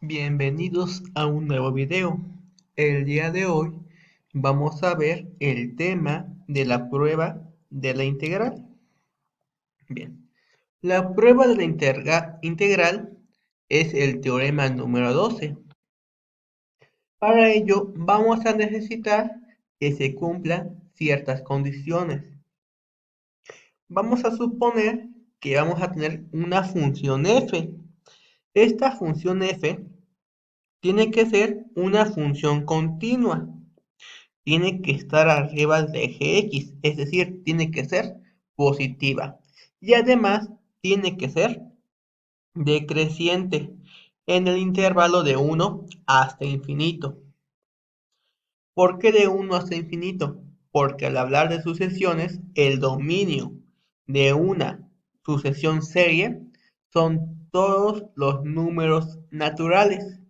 Bienvenidos a un nuevo video. El día de hoy vamos a ver el tema de la prueba de la integral. Bien, la prueba de la integral es el teorema número 12. Para ello vamos a necesitar que se cumplan ciertas condiciones. Vamos a suponer que vamos a tener una función f. Esta función f tiene que ser una función continua. Tiene que estar arriba del eje X, es decir, tiene que ser positiva. Y además tiene que ser decreciente en el intervalo de 1 hasta infinito. ¿Por qué de 1 hasta infinito? Porque al hablar de sucesiones, el dominio de una sucesión serie son todos los números naturales.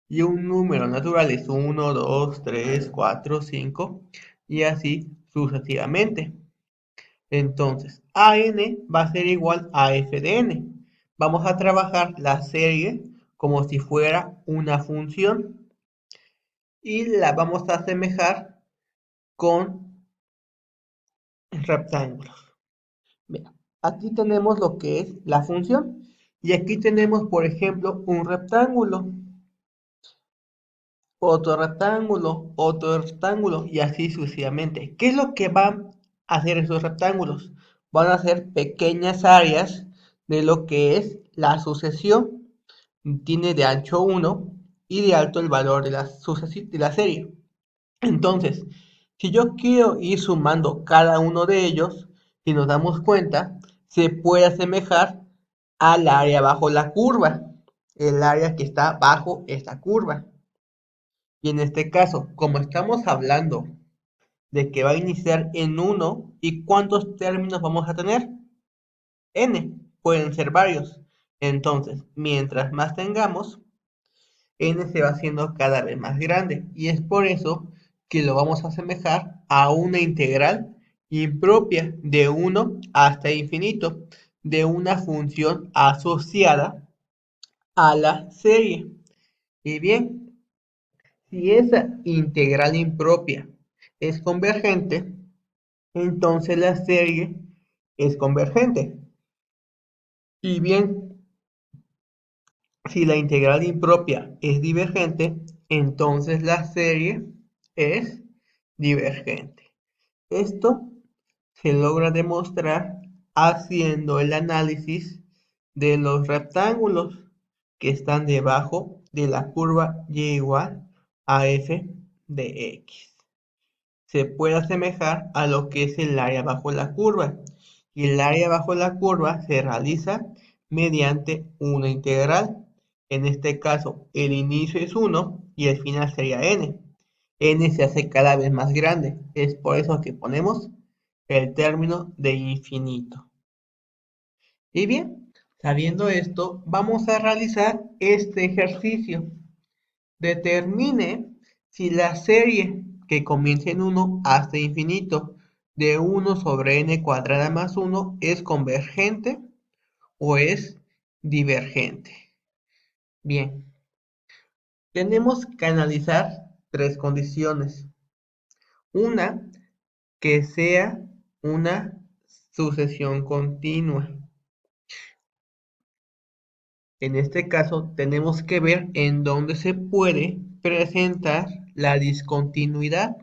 Y un número natural es 1, 2, 3, 4, 5 y así sucesivamente. Entonces, AN va a ser igual a f de n. Vamos a trabajar la serie como si fuera una función y la vamos a asemejar con rectángulos. Bien, aquí tenemos lo que es la función y aquí tenemos, por ejemplo, un rectángulo. Otro rectángulo y así sucesivamente. ¿Qué es lo que van a hacer esos rectángulos? Van a ser pequeñas áreas de lo que es la sucesión. Tiene de ancho 1 y de alto el valor de la serie. Entonces, si yo quiero ir sumando cada uno de ellos, si nos damos cuenta, se puede asemejar al área bajo la curva, el área que está bajo esta curva. Y en este caso, como estamos hablando de que va a iniciar en 1, ¿y cuántos términos vamos a tener? N, pueden ser varios. Entonces, mientras más tengamos, N se va haciendo cada vez más grande. Y es por eso que lo vamos a asemejar a una integral impropia de 1 hasta infinito de una función asociada a la serie. Y bien, si esa integral impropia es convergente, entonces la serie es convergente. Y bien, si la integral impropia es divergente, entonces la serie es divergente. Esto se logra demostrar haciendo el análisis de los rectángulos que están debajo de la curva y igual a f de x. Se puede asemejar a lo que es el área bajo la curva. Y el área bajo la curva se realiza mediante una integral. En este caso, el inicio es 1 y el final sería n. N se hace cada vez más grande. Es por eso que ponemos el término de infinito. Y bien, sabiendo esto, vamos a realizar este ejercicio. Determine si la serie que comienza en 1 hasta infinito de 1 sobre n cuadrada más 1 es convergente o es divergente. Bien, tenemos que analizar tres condiciones. Una, que sea una sucesión continua. En este caso, tenemos que ver en dónde se puede presentar la discontinuidad.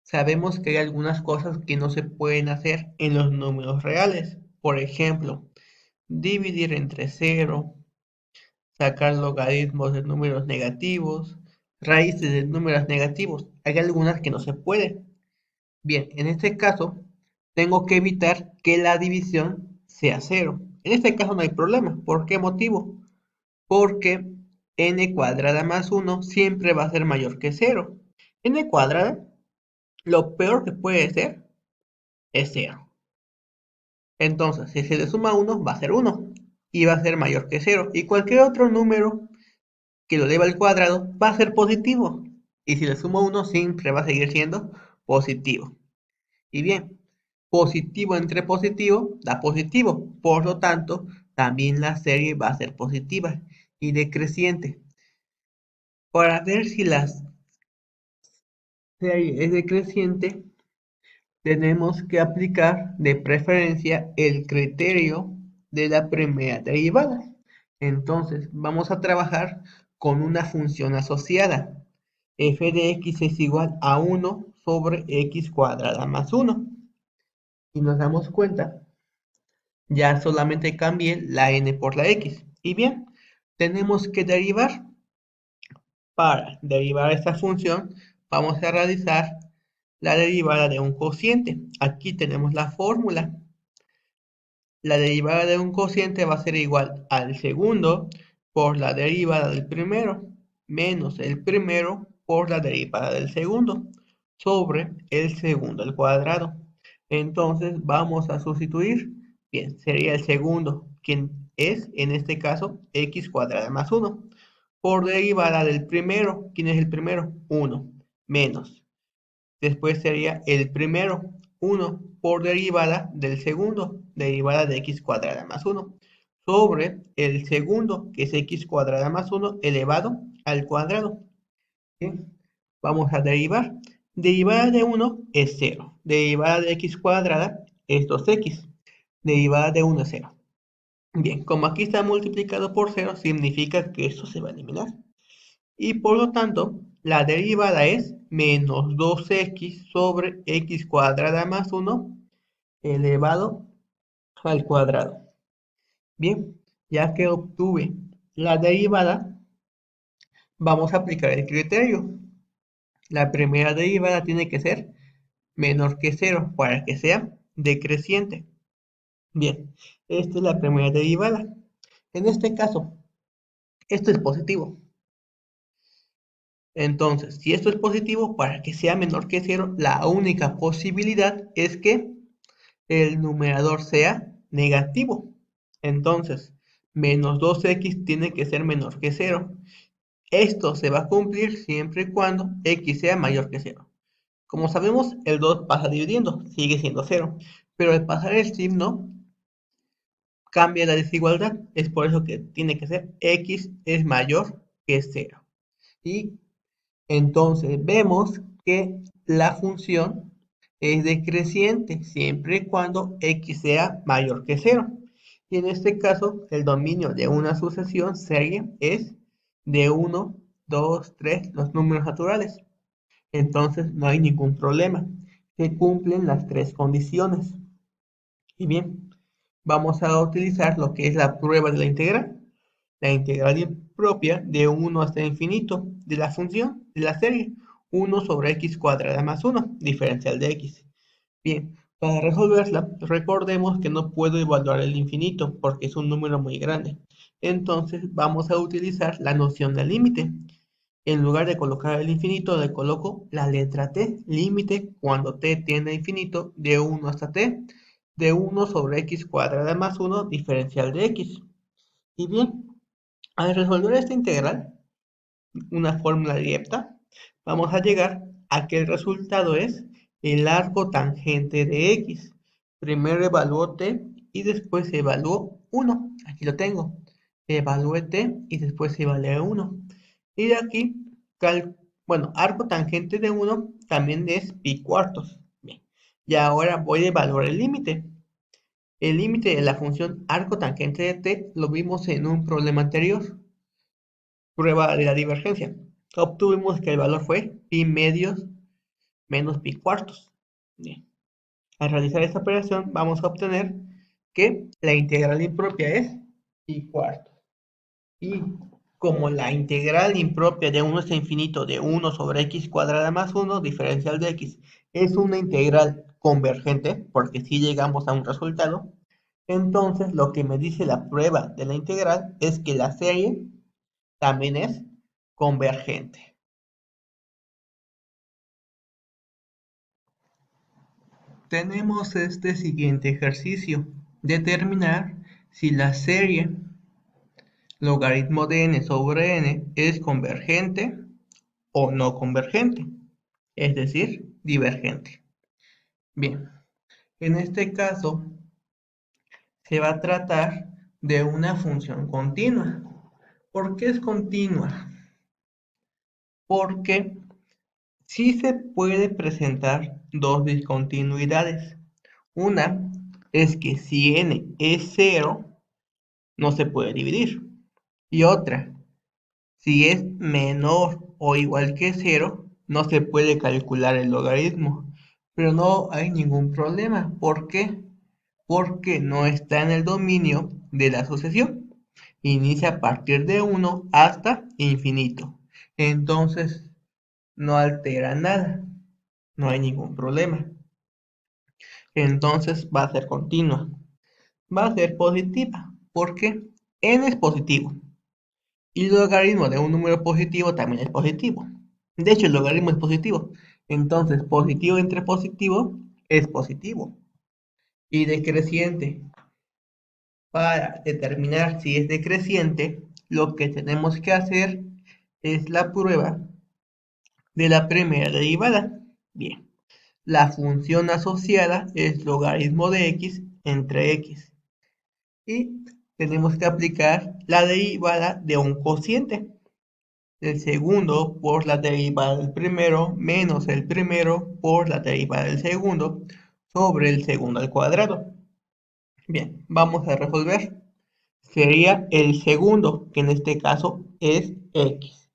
Sabemos que hay algunas cosas que no se pueden hacer en los números reales. Por ejemplo, dividir entre cero, sacar logaritmos de números negativos, raíces de números negativos. Hay algunas que no se pueden. Bien, en este caso, tengo que evitar que la división sea cero. En este caso no hay problema. ¿Por qué motivo? Porque n cuadrada más 1 siempre va a ser mayor que 0. N cuadrada, lo peor que puede ser es 0. Entonces, si se le suma 1, va a ser 1 y va a ser mayor que 0. Y cualquier otro número que lo eleva al cuadrado va a ser positivo. Y si le sumo 1, siempre va a seguir siendo positivo. Y bien, positivo entre positivo da positivo. Por lo tanto, también la serie va a ser positiva. y decreciente. Para ver si la serie es decreciente, tenemos que aplicar de preferencia el criterio de la primera derivada. Entonces, vamos a trabajar con una función asociada. F de x es igual a 1 sobre x cuadrada más 1. Y nos damos cuenta, ya solamente cambié la n por la x. Y bien, tenemos que derivar. Para derivar esta función, vamos a realizar la derivada de un cociente. Aquí tenemos la fórmula. La derivada de un cociente va a ser igual al segundo por la derivada del primero, menos el primero por la derivada del segundo, sobre el segundo al cuadrado. Entonces vamos a sustituir. Bien, sería el segundo, quien es en este caso x cuadrada más 1, por derivada del primero. ¿Quién es el primero? 1, menos. Después sería el primero, 1 por derivada del segundo, derivada de x cuadrada más 1, sobre el segundo, que es x cuadrada más 1 elevado al cuadrado. Bien, vamos a derivar. Derivada de 1 es 0. Derivada de x cuadrada es 2x. Derivada de 1 es 0. Bien, como aquí está multiplicado por 0, significa que esto se va a eliminar. Y por lo tanto, la derivada es menos 2x sobre x cuadrada más 1 elevado al cuadrado. Bien, ya que obtuve la derivada, vamos a aplicar el criterio. La primera derivada tiene que ser menor que 0 para que sea decreciente. Bien, esta es la primera derivada. En este caso, esto es positivo. Entonces, si esto es positivo, para que sea menor que 0, la única posibilidad es que el numerador sea negativo. Entonces, menos 2x tiene que ser menor que 0. Esto se va a cumplir siempre y cuando x sea mayor que 0. Como sabemos, el 2 pasa dividiendo, sigue siendo 0. Pero al pasar el signo, cambia la desigualdad. Es por eso que tiene que ser x es mayor que 0. Y entonces vemos que la función es decreciente siempre y cuando x sea mayor que 0. Y en este caso, el dominio de una sucesión serie es de 1, 2, 3, los números naturales. Entonces no hay ningún problema. Se cumplen las tres condiciones. Y bien, vamos a utilizar lo que es la prueba de la integral impropia de 1 hasta infinito de la función de la serie 1 sobre x cuadrada más 1, diferencial de x. Bien, para resolverla, recordemos que no puedo evaluar el infinito porque es un número muy grande. Entonces vamos a utilizar la noción del límite. En lugar de colocar el infinito, le coloco la letra t, límite cuando t tiende a infinito de 1 hasta t, de 1 sobre x cuadrada más 1, diferencial de x. Y bien, al resolver esta integral, una fórmula directa, vamos a llegar a que el resultado es el arco tangente de x. Primero evalúo t y después evalúo 1. Aquí lo tengo. Evalúe t y después evalúe 1. Y de aquí, bueno, arco tangente de 1 también es pi cuartos. Bien. Y ahora voy a evaluar el límite. El límite de la función arco tangente de t lo vimos en un problema anterior. Prueba de la divergencia. Obtuvimos que el valor fue pi medios menos pi cuartos. Bien. Al realizar esta operación vamos a obtener que la integral impropia es pi cuartos. Y como la integral impropia de 1 hasta infinito de 1 sobre x cuadrada más 1, diferencial de x, es una integral convergente, porque si llegamos a un resultado, entonces lo que me dice la prueba de la integral es que la serie también es convergente. Tenemos este siguiente ejercicio. Determinar si la serie logaritmo de n sobre n es convergente o no convergente, es decir, divergente. Bien, en este caso se va a tratar de una función continua. ¿Por qué es continua? Porque sí se puede presentar dos discontinuidades. Una es que si n es cero, no se puede dividir. Y otra, si es menor o igual que cero, no se puede calcular el logaritmo. Pero no hay ningún problema. ¿Por qué? Porque no está en el dominio de la sucesión. Inicia a partir de uno hasta infinito. Entonces no altera nada. No hay ningún problema. Entonces va a ser continua. Va a ser positiva. Porque n es positivo. Y el logaritmo de un número positivo también es positivo. De hecho, el logaritmo es positivo. Entonces, positivo entre positivo es positivo. Y decreciente. Para determinar si es decreciente, lo que tenemos que hacer es la prueba de la primera derivada. Bien, la función asociada es logaritmo de x entre x. Y tenemos que aplicar la derivada de un cociente. El segundo por la derivada del primero menos el primero por la derivada del segundo sobre el segundo al cuadrado. Bien, vamos a resolver. Sería el segundo, que en este caso es x,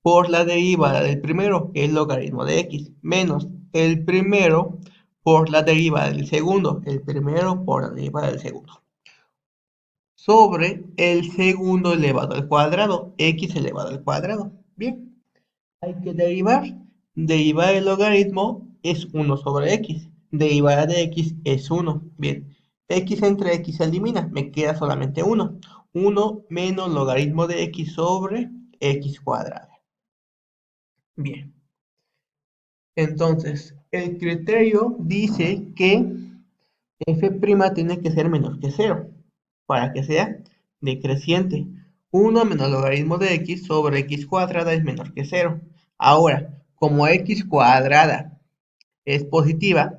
por la derivada del primero, que es logaritmo de x, menos el primero por la derivada del segundo, el primero por la derivada del segundo, sobre el segundo elevado al cuadrado, x elevado al cuadrado. Bien, hay que derivar. Derivar el logaritmo es 1 sobre x. Derivada de x es 1. Bien, x entre x se elimina. Me queda solamente 1. 1 menos logaritmo de x sobre x cuadrado. Bien, entonces el criterio dice que f' tiene que ser menor que 0 para que sea decreciente. 1 menos logaritmo de x sobre x cuadrada es menor que 0. Ahora, como x cuadrada es positiva,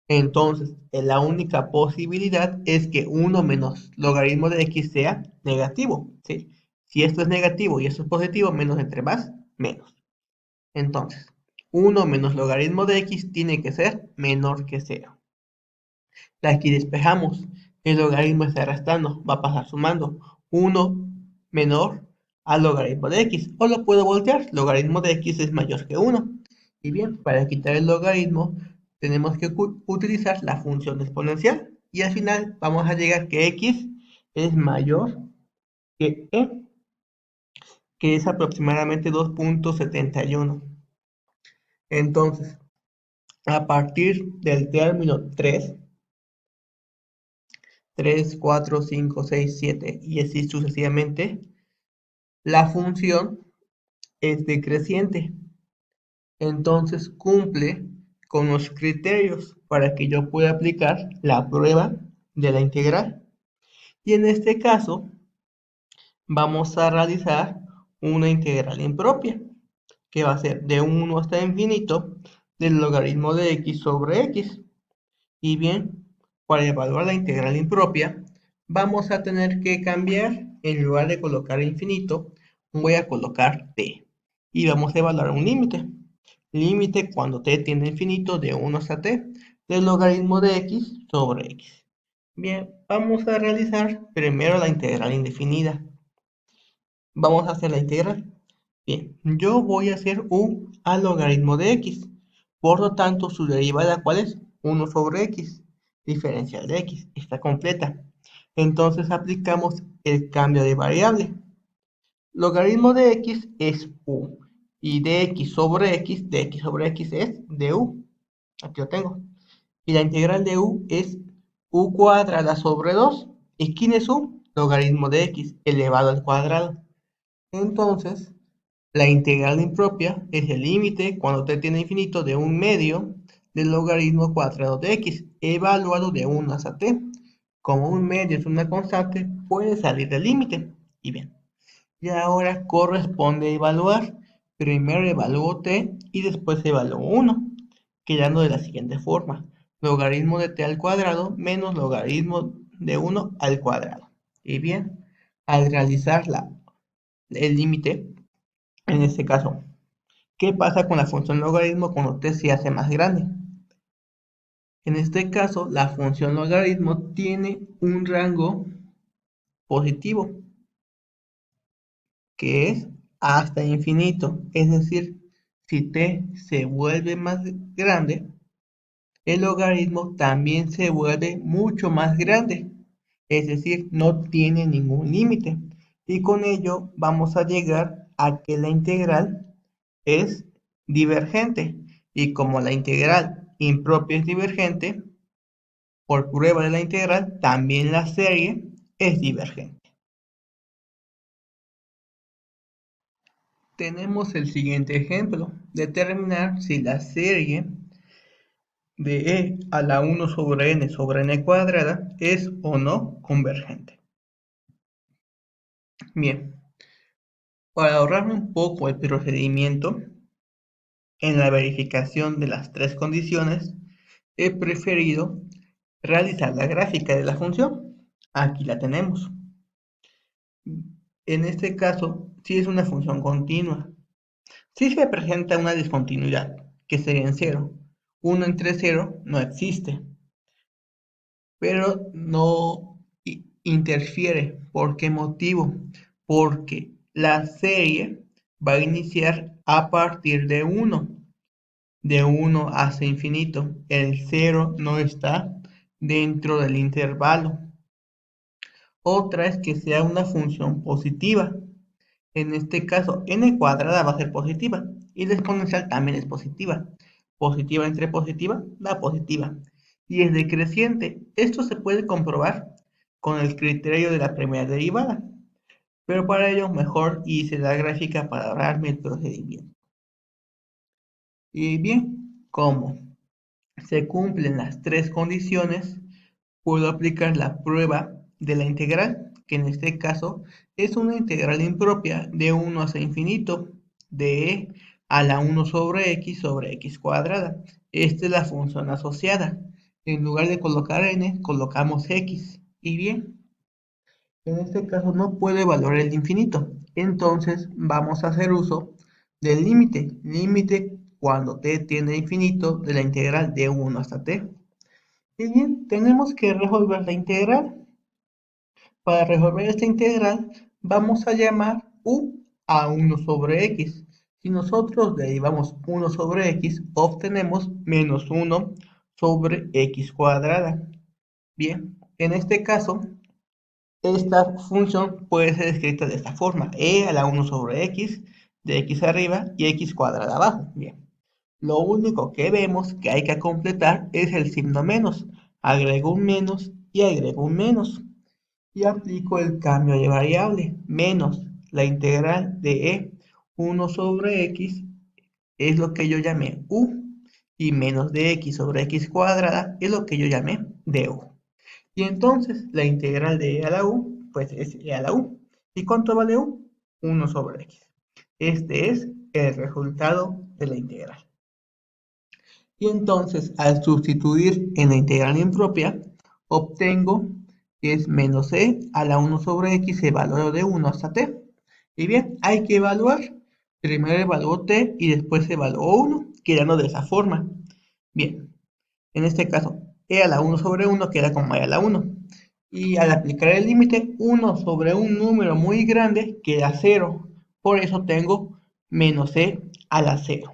entonces la única posibilidad es que 1 menos logaritmo de x sea negativo, ¿sí? Si esto es negativo y esto es positivo, menos entre más, menos. Entonces, 1 menos logaritmo de x tiene que ser menor que 0. De aquí despejamos. El logaritmo está restando, va a pasar sumando. 1 menor al logaritmo de x. O lo puedo voltear, logaritmo de x es mayor que 1. Y bien, para quitar el logaritmo tenemos que utilizar la función exponencial. Y al final vamos a llegar que x es mayor que e, que es aproximadamente 2.71. Entonces, a partir del término 3, 3, 4, 5, 6, 7 y así sucesivamente, la función es decreciente. Entonces cumple con los criterios para que yo pueda aplicar la prueba de la integral. Y en este caso vamos a realizar una integral impropia, que va a ser de 1 hasta infinito del logaritmo de x sobre x. Y bien, para evaluar la integral impropia, vamos a tener que cambiar, en lugar de colocar infinito, voy a colocar t. Y vamos a evaluar un límite. Límite cuando t tiende a infinito de 1 hasta t del logaritmo de x sobre x. Bien, vamos a realizar primero la integral indefinida. Vamos a hacer la integral. Bien, yo voy a hacer u al logaritmo de x. Por lo tanto, su derivada, ¿cuál es? 1 sobre x. Diferencial de x. Está completa. Entonces aplicamos el cambio de variable. Logaritmo de x es u. Y de x sobre x es du. Aquí lo tengo. Y la integral de u es u cuadrada sobre 2. ¿Y quién es u? Logaritmo de x elevado al cuadrado. Entonces, la integral impropia es el límite cuando t tiene infinito de un medio del logaritmo cuadrado de x, evaluado de 1 hasta t. Como un medio es una constante, puede salir del límite. Y bien, y ahora corresponde evaluar. Primero evalúo t y después evalúo 1, quedando de la siguiente forma. Logaritmo de t al cuadrado menos logaritmo de 1 al cuadrado. Y bien, al realizar la el límite, en este caso, ¿qué pasa con la función logaritmo cuando t se hace más grande? En este caso, la función logaritmo tiene un rango positivo, que es hasta infinito. Es decir, si t se vuelve más grande, el logaritmo también se vuelve mucho más grande. Es decir, no tiene ningún límite. Y con ello vamos a llegar a que la integral es divergente. Y como la integral impropia es divergente, por prueba de la integral, también la serie es divergente. Tenemos el siguiente ejemplo: determinar si la serie de e a la 1 sobre n cuadrada es o no convergente. Bien, para ahorrarme un poco el procedimiento en la verificación de las tres condiciones, he preferido realizar la gráfica de la función. Aquí la tenemos. En este caso, si es una función continua, si se presenta una discontinuidad, que sería en cero. 1 entre 0 no existe, pero no interfiere. ¿Por qué motivo? Porque la serie va a iniciar a partir de 1. De 1 hasta infinito. El 0 no está dentro del intervalo. Otra es que sea una función positiva. En este caso, n cuadrada va a ser positiva y la exponencial también es positiva. Positiva entre positiva da positiva. Y es decreciente. Esto se puede comprobar con el criterio de la primera derivada. Pero para ello mejor hice la gráfica para ahorrarme el procedimiento. Y bien, como se cumplen las tres condiciones, puedo aplicar la prueba de la integral, que en este caso es una integral impropia de 1 hasta infinito de e a la 1 sobre x cuadrada. Esta es la función asociada. En lugar de colocar n, colocamos x. Y bien, en este caso no puedo evaluar el infinito. Entonces vamos a hacer uso del límite. Límite cuando t tiende a infinito de la integral de 1 hasta t. Y bien, tenemos que resolver la integral. Para resolver esta integral, vamos a llamar u a 1 sobre x. Si nosotros derivamos 1 sobre x, obtenemos menos 1 sobre x cuadrada. Bien, en este caso, esta función puede ser escrita de esta forma: e a la 1 sobre x, de x arriba y x cuadrada abajo. Bien. Lo único que vemos que hay que completar es el signo menos. Agrego un menos y agrego un menos. Y aplico el cambio de variable. Menos la integral de e 1 sobre x es lo que yo llamé u. Y menos de x sobre x cuadrada es lo que yo llamé du. Y entonces la integral de e a la u, pues es e a la u. ¿Y cuánto vale u? 1 sobre x. Este es el resultado de la integral. Y entonces, al sustituir en la integral impropia, obtengo que es menos e a la 1 sobre x evaluado de 1 hasta t. Y bien, hay que evaluar. Primero evalúo t y después evalúo 1, quedando de esa forma. Bien, en este caso, e a la 1 sobre 1 queda como e a la 1. Y al aplicar el límite, 1 sobre un número muy grande queda 0. Por eso tengo menos e a la 0.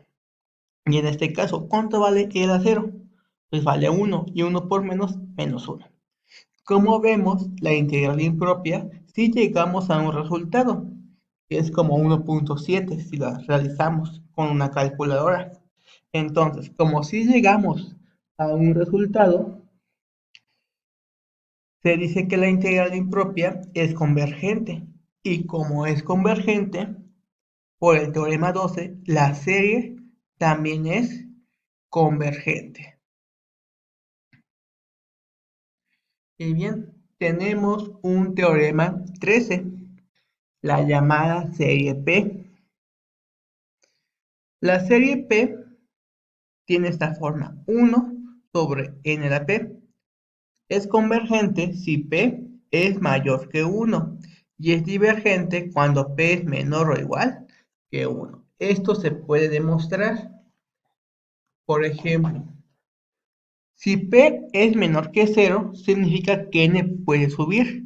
Y en este caso, ¿cuánto vale el acero? Pues vale 1 y 1 por menos 1. Como vemos, la integral impropia si llegamos a un resultado, que es como 1.7 si la realizamos con una calculadora. Entonces, como si llegamos a un resultado, se dice que la integral impropia es convergente. Y como es convergente, por el teorema 12, la serie también es convergente. Y bien, tenemos un teorema 13, la llamada serie P. La serie P tiene esta forma: 1 sobre n a la P. Es convergente si P es mayor que 1 y es divergente cuando P es menor o igual que 1. Esto se puede demostrar, por ejemplo, si P es menor que 0, significa que N puede subir.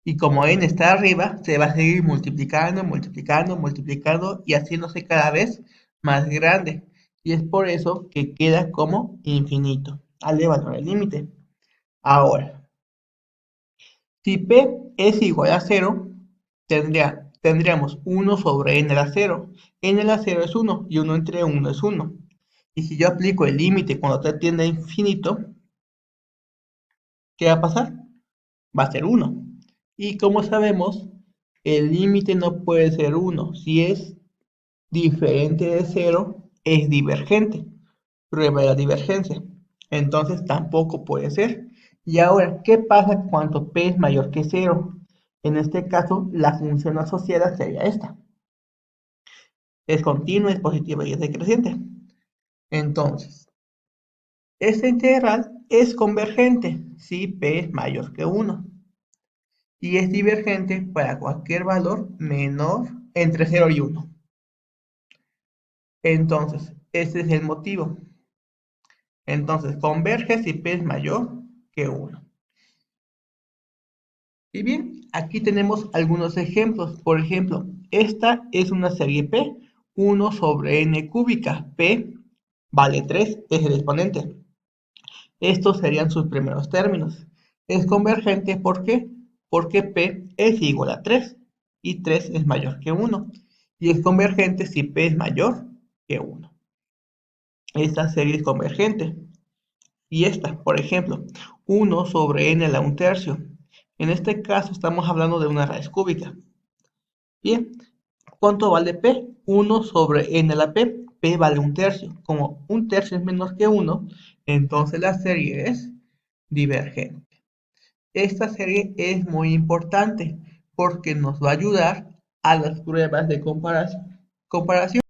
Y como N está arriba, se va a seguir multiplicando, multiplicando, multiplicando y haciéndose cada vez más grande. Y es por eso que queda como infinito, al evaluar el límite. Ahora, si P es igual a 0, tendríamos 1 sobre n a la 0. N a la 0 es 1 y 1 entre 1 es 1. Y si yo aplico el límite cuando t tiende a infinito, ¿qué va a pasar? Va a ser 1. Y como sabemos, el límite no puede ser 1. Si es diferente de 0, es divergente. Prueba de la divergencia. Entonces tampoco puede ser. Y ahora, ¿qué pasa cuando p es mayor que 0? En este caso, la función asociada sería esta. Es continua, es positiva y es decreciente. Entonces, esta integral es convergente si p es mayor que 1. Y es divergente para cualquier valor menor entre 0 y 1. Entonces, ese es el motivo. Entonces, converge si p es mayor que 1. Y bien, aquí tenemos algunos ejemplos. Por ejemplo, esta es una serie P, 1 sobre n cúbica. P vale 3, es el exponente. Estos serían sus primeros términos. Es convergente, ¿por qué? Porque P es igual a 3 y 3 es mayor que 1. Y es convergente si P es mayor que 1. Esta serie es convergente. Y esta, por ejemplo, 1 sobre n a la 1/3. En este caso estamos hablando de una raíz cúbica. Bien, ¿cuánto vale P? 1 sobre n a la P. P vale 1/3. Como 1/3 es menor que 1, entonces la serie es divergente. Esta serie es muy importante porque nos va a ayudar a las pruebas de comparación.